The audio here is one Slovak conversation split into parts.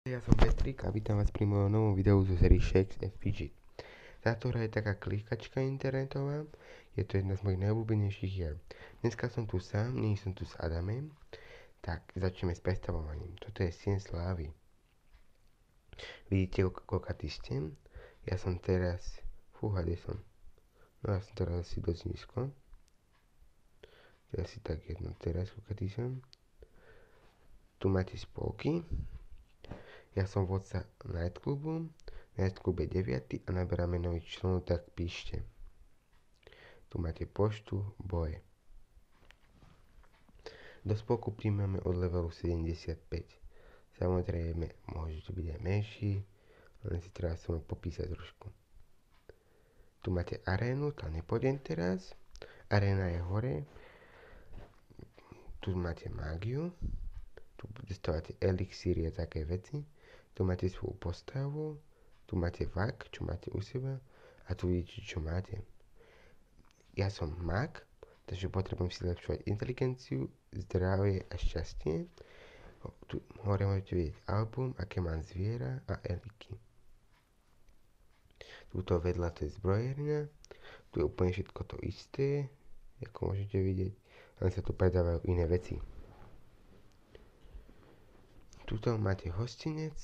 Ja som Petrik a vítam vás pri mojom novom videu zo série Shakes FPG. Táto hra je taká klikačka internetová, je to jedna z mojich najobľúbenejších hier. Dneska som tu sám, nie som tu s Adamem, tak začneme s predstavovaním. Toto je Sien slávy. Vidíte, koľkatý ste? Ja som teraz, kde som? No ja som teraz asi dosť nízko. Asi tak jedno teraz, koľkatý som. Tu máte spolky. Ja som vodca Nightclubu, Nightclub je 9. a naberáme nových členov, tak píšte. Tu máte poštu, boje. Do spolku príjmame od levelu 75. Samozrejme, môžete byť aj menší, len si treba som popísať trošku. Tu máte arénu, tam nepôjdem teraz. Aréna je hore. Tu máte mágiu. Tu dostávate elixíry a také veci. Tu máte svoju postavu, tu máte vak, čo máte u seba a tu vidíte, čo máte. Ja som mag, takže potrebujem si zlepšovať inteligenciu, zdravie a šťastie. Tu hore môžete vidieť album, aké mám zviera a eliky. Tuto vedľa to je zbrojerňa, tu je úplne všetko to isté, ako môžete vidieť, len sa tu predávajú iné veci. Tuto máte hostinec,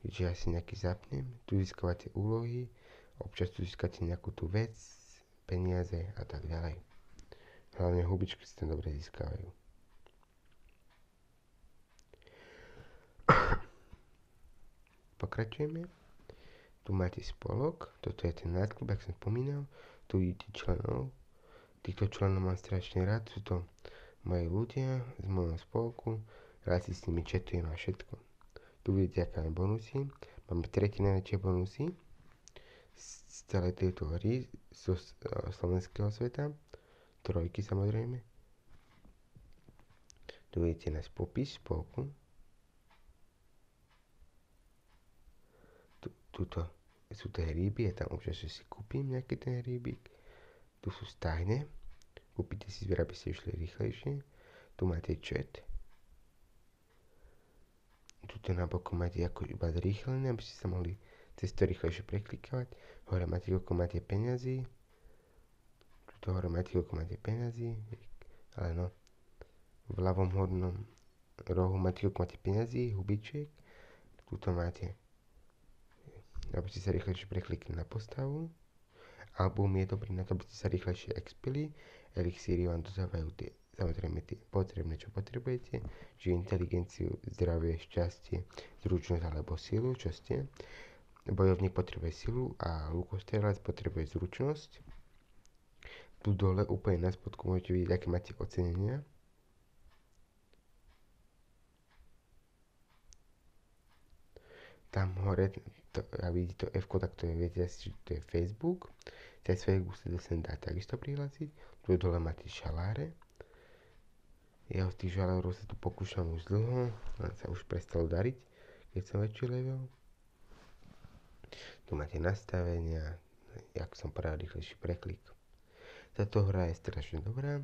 keďže ja si nejaký zapnem, tu získavate úlohy, občas tu získate nejakú tú vec, peniaze a tak ďalej. Hlavne hubičky si tam dobre získavajú. Pokračujeme. Tu máte spolok, toto je ten nightclub, jak som spomínal, tu vidíte členov. Týchto členov mám strašne rád, sú to moji ľudia z môjho spolku. Rád si s nimi chatujem a všetko. Tu vidíte, aké máme bonusy. Máme tretie najväčšie bonusy z celej tejto hry, zo slovenského sveta. Trojky samozrejme. Tu vidíte náš popis spolku. Tuto sú tie hríby, ja tam občas si kúpim nejaký ten hríbik. Tu sú stáhne. Kúpite si zviera, aby ste išli rýchlejšie. Tu máte chat. Tuto na boku máte ako iba zrýchlené, aby ste sa mohli cez to rýchlejšie preklikávať. Hore máte, koľko máte peňazí. Tuto hore máte, koľko máte peňazí. Ale no, v ľavom hornom rohu máte, koľko máte peňazí, hubičiek. Tuto máte, aby ste sa rýchlejšie preklikli na postavu. Album je dobrý na to, aby ste sa rýchlejšie expili. Elixíry vám dodávajú tie, samozrejme tie potrebné, čo potrebujete. Čiže inteligenciu, zdravie, šťastie, zručnosť alebo silu, čo ste. Bojovník potrebuje silu a lukostrelec potrebuje zručnosť. Tu dole úplne na spodku môžete vidieť, aké máte ocenenia. Tam hore, a vidíte to F, tak to je, viete asi, že to je Facebook. Cez Facebook sa dá takisto prihlásiť. Tu dole máte šaláre. Ja z tých žalárov sa tu pokúšam už dlho, len sa už prestalo dariť, keď som väčší level. Tu máte nastavenia, jak som povedal, rýchlejší preklik. Táto hra je strašne dobrá.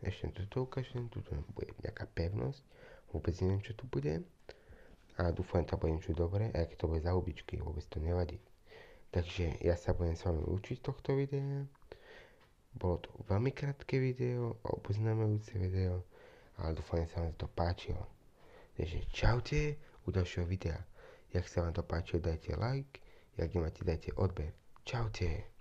Ešte toto ukážem, tu bude nejaká pevnosť, vôbec neviem, čo tu bude. A dúfam, že to bude niečo dobré, a aké to bude za hubičky, vôbec to nevadí. Takže ja sa budem s vami učiť tohto videa. Bolo to veľmi krátke video, oboznámujúce video, ale dúfam, že sa vám to páčilo. Takže čaute, u ďalšieho videa. Jak sa vám to páčilo, dajte like, jak nemáte, dajte odber. Čaute.